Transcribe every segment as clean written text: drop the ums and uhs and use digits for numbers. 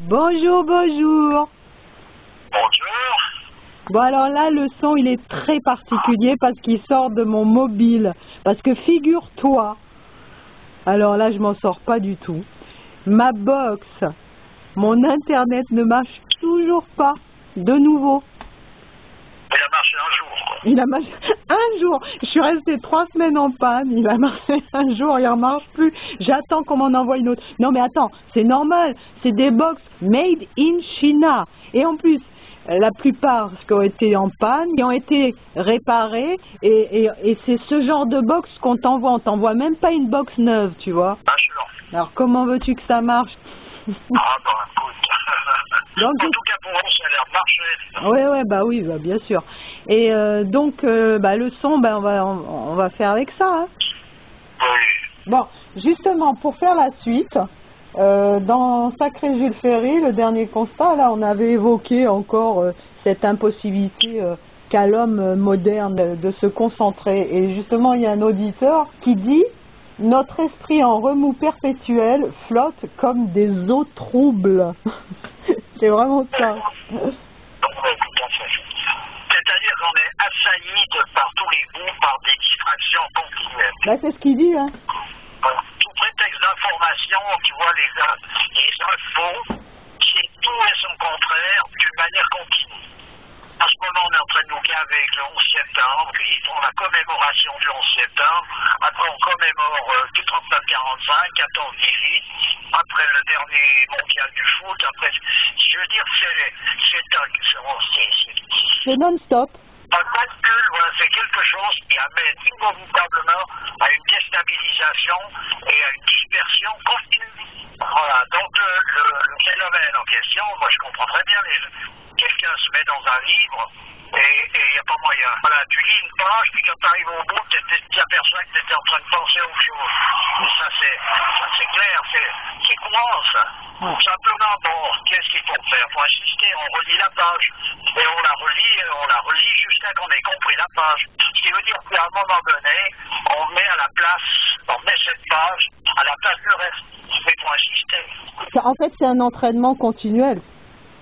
Bonjour, bonjour. Bonjour. Bon alors là, le son il est très particulier parce qu'il sort de mon mobile. Parce que figure-toi, alors là je m'en sors pas du tout, ma box, mon internet ne marche toujours pas de nouveau. Il a marché un jour, quoi. Il a marché un jour, je suis restée 3 semaines en panne, il a marché un jour, il ne remarche plus, j'attends qu'on m'en envoie une autre. Non mais attends, c'est normal, c'est des box made in China. Et en plus, la plupart qui ont été en panne, qui ont été réparés, et c'est ce genre de box qu'on t'envoie, on t'envoie même pas une box neuve, tu vois. Bien sûr. Alors comment veux-tu que ça marche? Ah bon, écoute. Donc, en tout cas pour nous, ça a l'air de marcher. ouais, bah oui, bah, bien sûr. Et donc, bah, le son, bah, on va faire avec ça. Hein. Oui. Bon, justement, pour faire la suite, dans Sacré Jules Ferry, le dernier constat, là, on avait évoqué encore cette impossibilité qu'a l'homme moderne de se concentrer. Et justement, il y a un auditeur qui dit « Notre esprit en remous perpétuel flotte comme des eaux troubles. » C'est vraiment ça. Oui, tout à fait. C'est-à-dire qu'on est assailli de par tous les bouts par des distractions continuelles. Bah, c'est ce qu'il dit, hein. Voilà. Sous prétexte d'information, tu vois, les infos, c'est tout et son contraire d'une manière continue. En ce moment, on est en train de nous gaver avec le 11 septembre, puis ils font la commémoration du 11 septembre, après on commémore du 39-45, 14-18, après le dernier mondial du foot, après, je veux dire, C'est non-stop. un calcul, voilà, c'est quelque chose qui amène inévitablement à une déstabilisation et à une dispersion continue. Voilà, donc le phénomène en question, moi je comprends très bien, quelqu'un se met dans un livre et il n'y a pas moyen. Voilà, tu lis une page, puis quand tu arrives au bout, tu t'aperçois que tu étais en train de penser à autre chose. Et ça c'est clair, c'est courant ça. Ouais. Simplement, bon, qu'est-ce qu'il faut faire? Il faut insister, on relit la page. Et on la relit jusqu'à qu'on ait compris la page. Ce qui veut dire qu'à un moment donné, on met cette page à la place du reste. Mais il faut insister. En fait, c'est un entraînement continuel.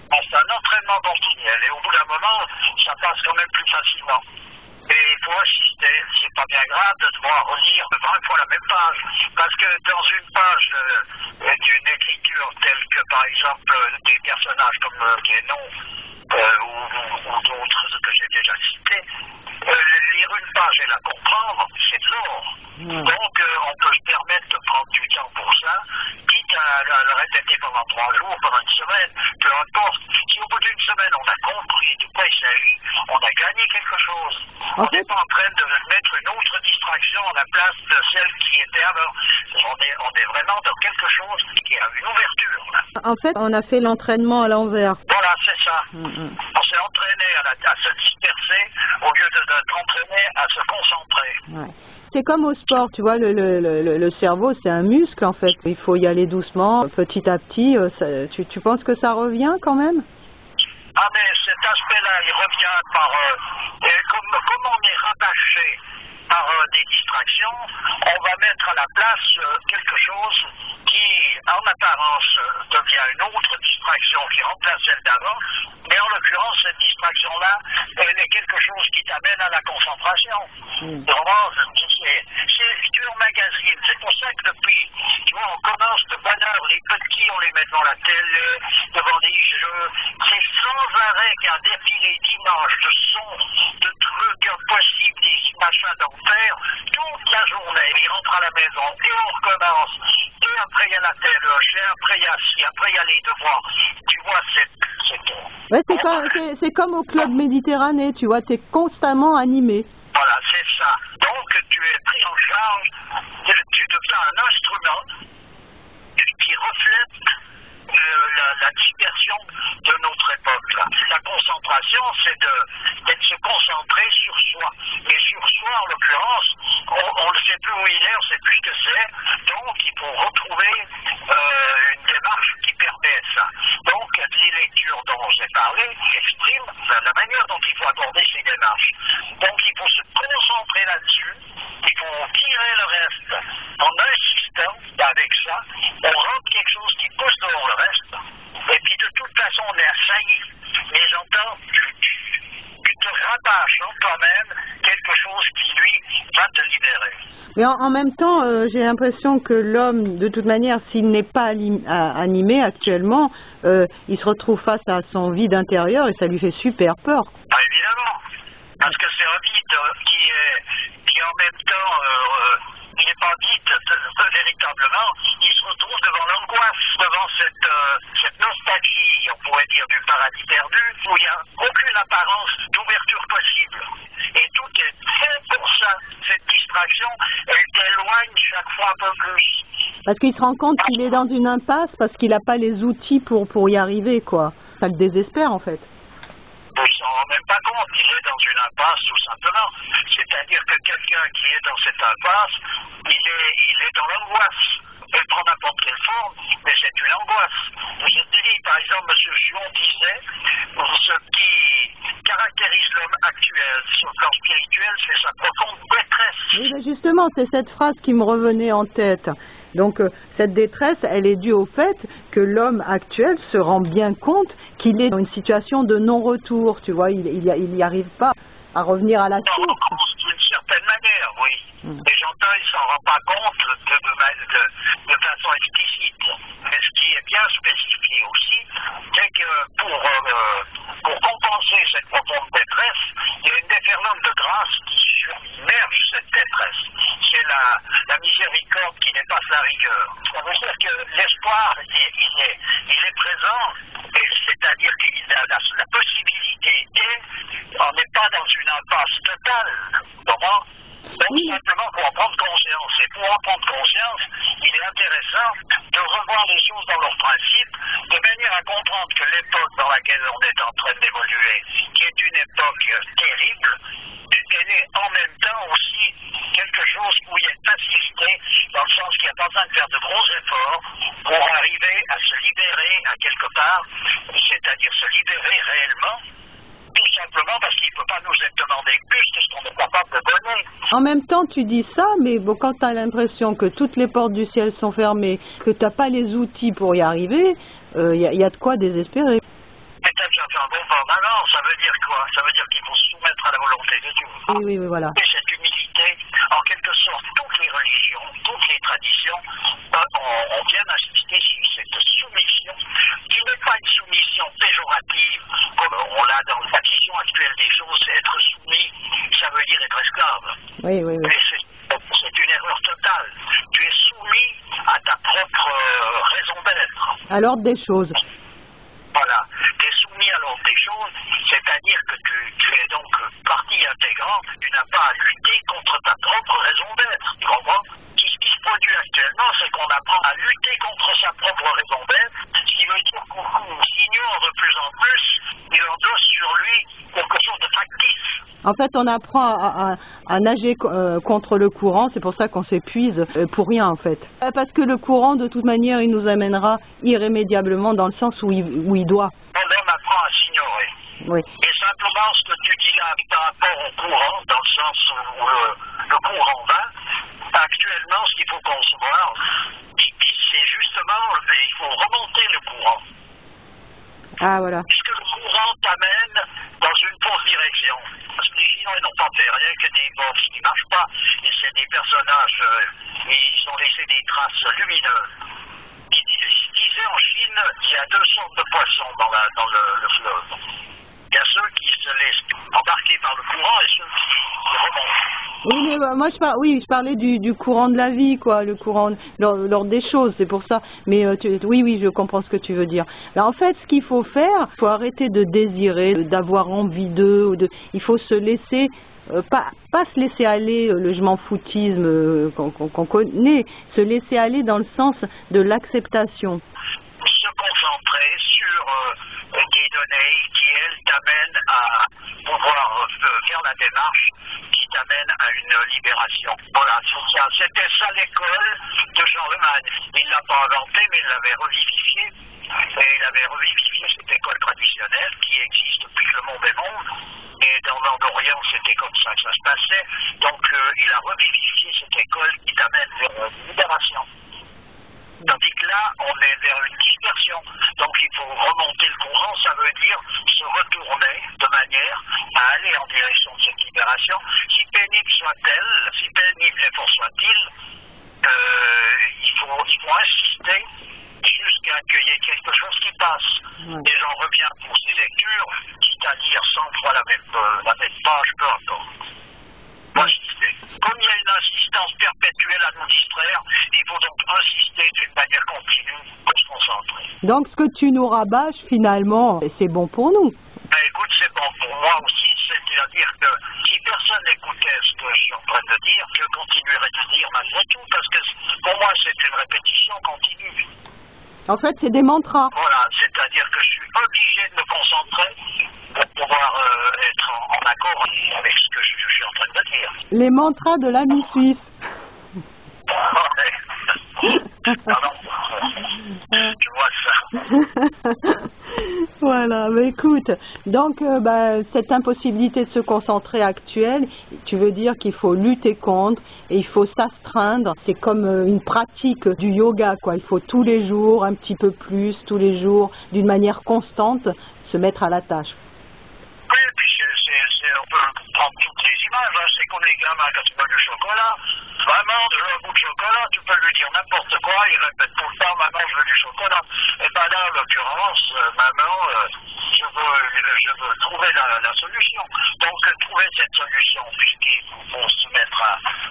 Bon, c'est un entraînement continuel. Et au bout d'un moment, ça passe quand même plus facilement. Et il faut insister, c'est pas bien grave de devoir relire 20 fois la même page. Parce que dans une page d'une écriture telle que, par exemple, des personnages comme Guénon ou d'autres que j'ai déjà cités, lire une page et la comprendre, c'est de l'or. Donc, on peut se permettre de prendre du temps pour ça, quitte à le répéter pendant 3 jours, pendant une semaine, peu importe. Si au bout d'une semaine, on a compris de quoi il s'agit, on a gagné quelque chose. On n'est pas en train de mettre une autre distraction à la place de celle qui était avant. On est vraiment dans quelque chose qui a une ouverture. Là. En fait, on a fait l'entraînement à l'envers. Voilà, c'est ça. On s'est entraîné à se disperser au lieu d'être entraîné à se concentrer. Ouais. C'est comme au sport, tu vois, le cerveau, c'est un muscle en fait. Il faut y aller doucement, petit à petit. Tu penses que ça revient quand même? Ah, mais cet aspect-là, il revient par... comme on est rabâché par des distractions, on va mettre à la place quelque chose qui, en apparence, devient une autre distraction qui remplace celle d'avant, mais en l'occurrence, cette distraction-là, elle est quelque chose qui t'amène à la concentration. Vraiment, tu emmagasines. C'est pour ça que depuis, tu vois, on commence de bonne heure, les petits, on les met devant la télé, devant des jeux. C'est sans arrêt qu'il y a un défilé d'images, de sons, de trucs impossibles, des machins d'enfer, toute la journée. Ils rentrent à la maison et on recommence. Et après, il y a la téloche, et après, il y a ci, après, il y a les devoirs. Tu vois, c'est Ouais, c'est comme au club Méditerranée, tu vois, tu es constamment animé. Voilà, c'est ça. Donc, tu es pris en charge, tu deviens un instrument qui reflète la dispersion de notre époque. Là. La concentration, c'est de se concentrer sur soi. Et sur soi, en l'occurrence, on ne sait plus où il est, on ne sait plus ce que c'est. Donc, il faut retrouver une démarche qui permet ça. Donc, les lectures dont j'ai parlé expriment la manière dont il faut aborder ces démarches. Donc, il faut se concentrer là-dessus. Il faut tirer le reste en insistant avec ça. On rentre quelque chose qui pousse dehors le reste. Et puis de est assailli. Mais j'entends, tu te rabâches en toi-même quelque chose qui, lui, va te libérer. Mais en même temps, j'ai l'impression que l'homme, de toute manière, s'il n'est pas animé actuellement, il se retrouve face à son vide intérieur et ça lui fait super peur. Ah, évidemment, parce que c'est un vide qui en même temps, il n'est pas vide véritablement, il se retrouve devant l'angoisse, devant cette nostalgie, on pourrait dire, du paradis perdu, où il n'y a aucune apparence d'ouverture possible. Et tout est fait pour ça. Cette distraction, elle t'éloigne chaque fois un peu plus. Parce qu'il se rend compte qu'il est dans une impasse parce qu'il n'a pas les outils pour y arriver, quoi. Ça le désespère, en fait. Il ne s'en rend même pas compte, il est dans une impasse tout simplement. C'est-à-dire que quelqu'un qui est dans cette impasse, il est dans l'angoisse. Elle prend n'importe quelle forme, mais c'est une angoisse. Je te dis, par exemple, M. Gion disait, ce qui caractérise l'homme actuel sur le plan spirituel, c'est sa profonde détresse. Oui, mais justement, c'est cette phrase qui me revenait en tête. Donc, cette détresse, elle est due au fait que l'homme actuel se rend bien compte qu'il est dans une situation de non-retour, tu vois, il n'y arrive pas à revenir à la source. D'une certaine manière, oui. Mais j'entends, il ne s'en rend pas compte de façon explicite. Mais ce qui est bien spécifié aussi, c'est que pour compenser cette profonde détresse, il y a une déferlante de grâce qui submerge cette détresse. C'est la miséricorde qui dépasse la rigueur. Ça veut dire que l'espoir, il est présent, c'est-à-dire qu'il a la possibilité on n'est pas dans une impasse totale. Comment? Donc simplement pour en prendre conscience. Et pour en prendre conscience, il est intéressant de revoir les choses dans leur principe, de manière à comprendre que l'époque dans laquelle on est en train d'évoluer, qui est une époque terrible, elle est en même temps aussi quelque chose où il y a une facilité, dans le sens qu'il n'y a pas besoin de faire de gros efforts pour arriver à se libérer à quelque part, c'est-à-dire se libérer réellement. Tout simplement parce qu'il ne peut pas nous être demandé plus que ce qu'on est capable de donner. En même temps, tu dis ça, mais bon, quand tu as l'impression que toutes les portes du ciel sont fermées, que tu n'as pas les outils pour y arriver, y a de quoi désespérer. Mais tu as déjà fait un bon pas en avant, ça veut dire quoi? Ça veut dire qu'il faut se soumettre à la volonté de Dieu. Oui, voilà. Et cette humilité, en quelque sorte, toutes les religions, toutes les traditions, on vient d'insister sur cette soumission, qui n'est pas une soumission péjorative, comme on l'a dans la vision actuelle des choses, être soumis, ça veut dire être esclave. Oui. Mais c'est une erreur totale. Tu es soumis à ta propre raison d'être. À l'ordre des choses. Voilà, tu es soumis à l'ordre des choses, c'est-à-dire que tu es donc partie intégrante, tu n'as pas à lutter contre ta propre raison d'être, tu comprends? Ce qui se produit actuellement, c'est qu'on apprend à lutter contre sa propre raison d'être, ce qui veut dire qu'on s'ignore de plus en plus et on dose sur lui quelque chose de factice. En fait, on apprend à nager contre le courant, c'est pour ça qu'on s'épuise pour rien en fait. Parce que le courant, de toute manière, il nous amènera irrémédiablement dans le sens où il doit. L'homme apprend à s'ignorer. Oui. Et simplement, ce que tu dis là par rapport au courant, dans le sens où le courant va, actuellement, ce qu'il faut concevoir, c'est justement, il faut remonter le courant. Ah, voilà. Puisque le courant t'amène dans une fausse direction. Parce que les Chinois, ils n'ont pas fait rien que des boss qui ne marchent pas. Et c'est des personnages, ils ont laissé des traces lumineuses. Ils disaient en Chine, il y a deux sortes de poissons dans le fleuve. Il y a ceux qui se laissent embarquer par le courant et ceux qui remontent. Oui, mais moi je parlais du courant de la vie, quoi, le courant lors des choses, c'est pour ça. Mais oui, je comprends ce que tu veux dire. Là, en fait, ce qu'il faut faire, il faut arrêter de désirer, d'avoir envie d'eux, il faut se laisser, pas se laisser aller, le je m'en foutisme qu'on connaît, se laisser aller dans le sens de l'acceptation. Se concentrer sur des données qui, elles, t'amènent à pouvoir faire la démarche qui t'amène à une libération. Voilà, c'était ça l'école de Jean Lehmann. Il ne l'a pas inventée, mais il l'avait revivifiée. Et il avait revivifié cette école traditionnelle qui existe depuis que le monde est monde. Et dans le Nord-Orient, c'était comme ça que ça se passait. Donc, il a revivifié cette école qui t'amène vers une libération. Tandis que là, on est vers une dispersion. Donc il faut remonter le courant, ça veut dire se retourner de manière à aller en direction de cette libération. Si pénible soit-elle, si pénible l'effort soit-il, il faut insister jusqu'à qu'il y ait quelque chose qui passe. Et j'en reviens pour ces lectures, c'est-à-dire 100 fois la même page, peu importe. Insister. Comme il y a une insistance perpétuelle à nous distraire, il faut donc insister d'une manière continue pour se concentrer. Donc ce que tu nous rabâches finalement, c'est bon pour nous. Ben, écoute, c'est bon pour moi aussi, c'est-à-dire que si personne n'écoutait ce que je suis en train de dire, je continuerai de dire malgré tout, parce que pour moi c'est une répétition continue. En fait, c'est des mantras. Voilà, c'est-à-dire que je suis obligé de me concentrer pour pouvoir être en accord avec ce que je suis en train de dire. Les mantras de l'ami suisse. Pardon. Je vois ça. Voilà, mais écoute, donc cette impossibilité de se concentrer actuelle, tu veux dire qu'il faut lutter contre et il faut s'astreindre. C'est comme une pratique du yoga, quoi. Il faut tous les jours, un petit peu plus, tous les jours, d'une manière constante, se mettre à la tâche. Oui, et puis on peut prendre toutes les images, hein. C'est comme les gamins quand ils veulent du chocolat. Maman, je veux un bout de chocolat, tu peux lui dire n'importe quoi, il répète tout le temps, maman, je veux du chocolat. Et bien là, en l'occurrence, maman, je veux trouver la solution. Donc, trouver cette solution, puisqu'il faut se mettre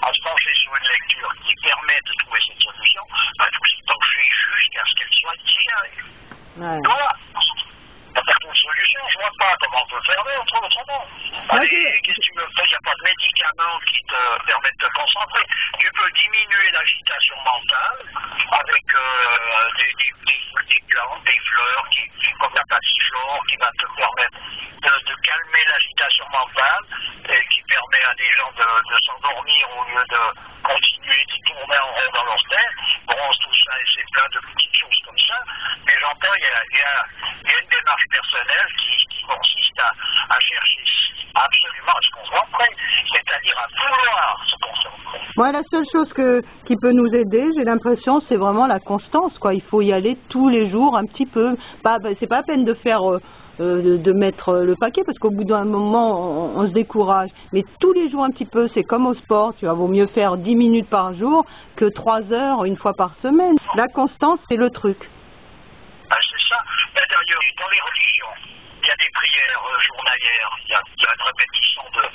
à se pencher sur une lecture qui permet de trouver cette solution, il faut s'y pencher jusqu'à ce qu'elle soit digérée. Ouais. Voilà. Il n'y a pas de solution, je ne vois pas comment on peut faire autrement. Allez, qu'est-ce que tu me fais? Il n'y a pas de médicament qui te permet de te concentrer. Tu peux diminuer l'agitation mentale avec des plantes, des fleurs, comme la passiflore, qui va te permettre de calmer l'agitation mentale et qui permet à des gens de s'endormir au lieu de continuer d'y tourner en rond dans leur tête. Bronze, tout ça, et c'est plein de petites choses comme ça. Mais j'entends, il y a une démarche personnelle qui consiste à chercher absolument à se concentrer, c'est-à-dire à vouloir se concentrer. Moi, la seule chose qui peut nous aider, j'ai l'impression, c'est vraiment la constance, quoi. Il faut y aller tous les jours, un petit peu. C'est pas la peine de faire, de mettre le paquet, parce qu'au bout d'un moment, on se décourage. Mais tous les jours, un petit peu, c'est comme au sport. Tu vois, vaut mieux faire 10 minutes par jour que 3 heures une fois par semaine. La constance, c'est le truc. C'est ça. D'ailleurs, dans les religions, il y a des prières journalières. Il y a une répétition de 5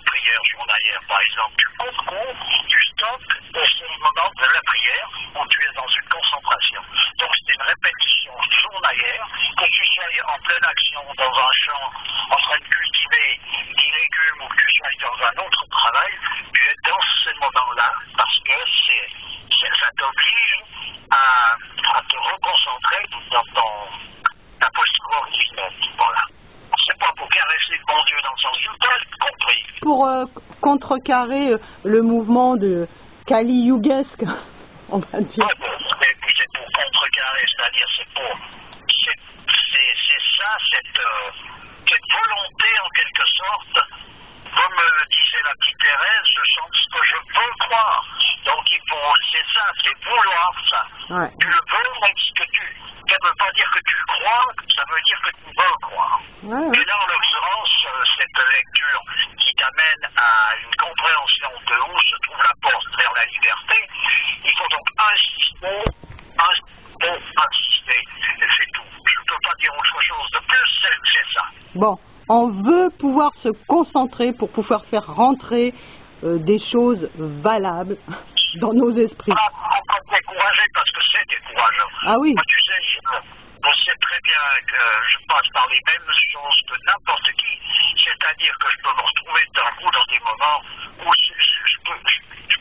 prières journalières. Par exemple, tu cours, tu stoppes, et c'est le moment de la prière où tu es dans une concentration. Donc c'est une répétition journalière, que tu sois en pleine action dans un champ, en train de cultiver des légumes, ou que tu sois dans un autre travail, tu es dans ces moments-là, parce que ça t'oblige à te reconcentrer dans ta posture originelle. Voilà. C'est pas pour caresser le bon Dieu dans le sens du poil, compris. Pour contrecarrer le mouvement de Kali-yugesque, on va dire. Ouais, et puis c'est pour contrecarrer, c'est-à-dire c'est ça, cette volonté en quelque sorte, comme disait la petite Thérèse, je sens ce que je veux croire. Donc c'est ça, c'est vouloir ça. Ouais. Tu le veux, même ce que ça ne veut pas dire que tu crois, ça veut dire que tu veux croire. Ouais. Et là, en l'occurrence, cette lecture qui t'amène à une compréhension de où se trouve la porte vers la liberté, il faut donc insister, et c'est tout. Je ne peux pas dire autre chose de plus, c'est ça. Bon, on veut pouvoir se concentrer pour pouvoir faire rentrer des choses valables dans nos esprits. On peut être découragé parce que c'est décourageant. Ah oui. Moi, tu sais, je sais très bien que je passe par les mêmes choses que n'importe qui. C'est-à-dire que je peux me retrouver dans des moments où je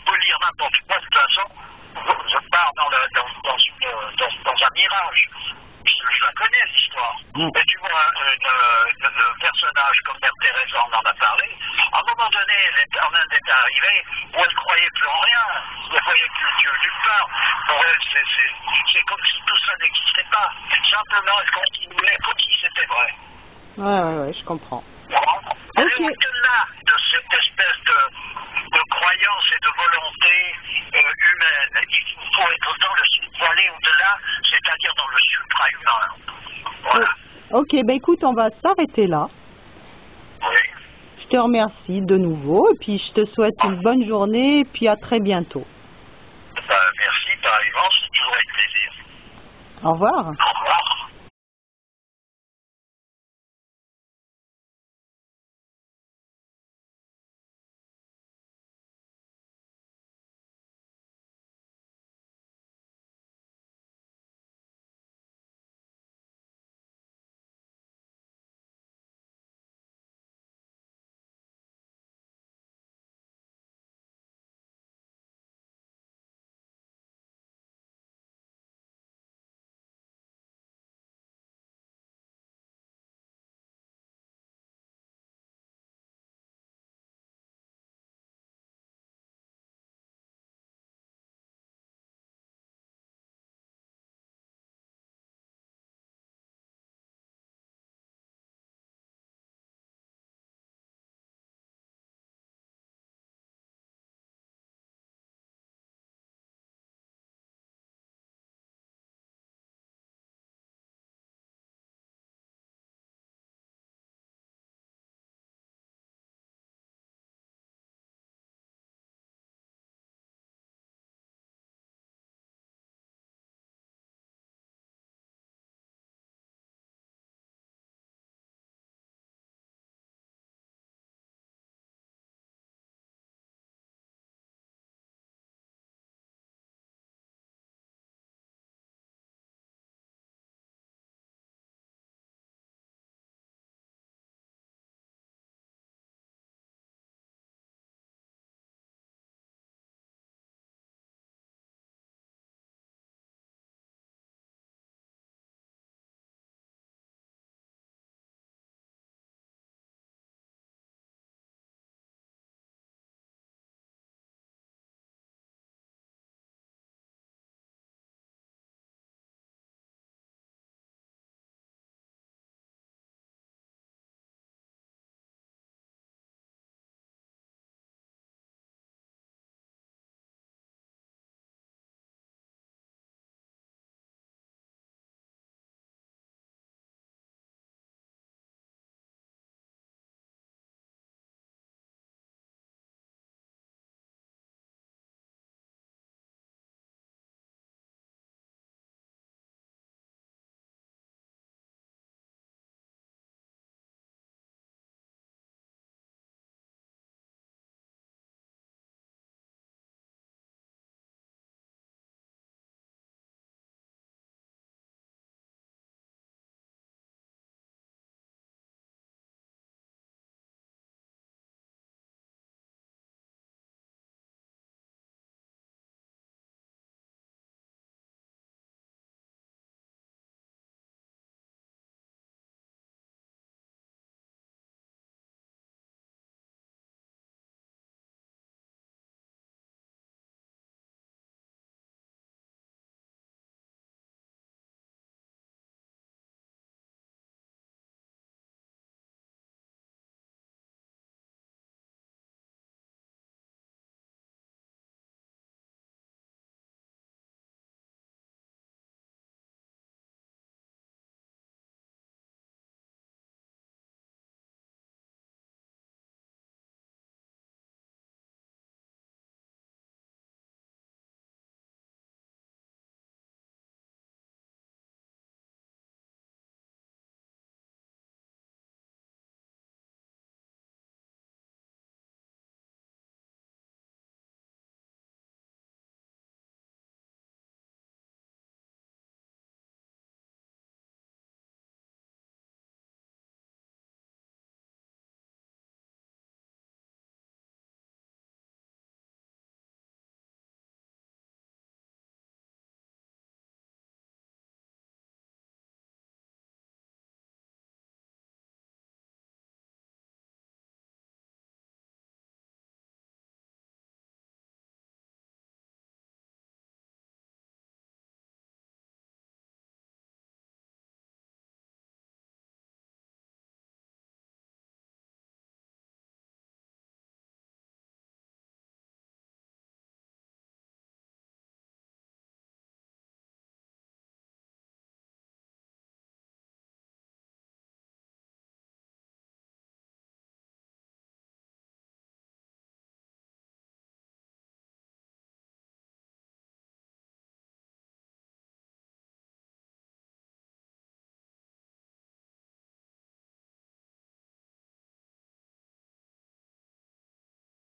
peux lire n'importe quoi. De toute façon, je pars dans un mirage. Je la connais, l'histoire. Et tu vois, le personnage comme Mère Thérèse en a parlé, à un moment donné, en Inde est arrivée où elle ne croyait plus en rien. Elle ne voyait plus Dieu nulle part. Pour elle, c'est comme si tout ça n'existait pas. Simplement, elle continuait comme si c'était vrai. Ouais, je comprends. Elle est au-delà de cette espèce de croyance et de volonté humaine. Il faut être faut aller au-delà, c'est-à-dire dans le supra-humain. Ok, ben écoute, on va s'arrêter là. Oui. Je te remercie de nouveau et puis je te souhaite une bonne journée et puis à très bientôt. Merci, pareillement, c'est toujours avec plaisir. Au revoir. Au revoir.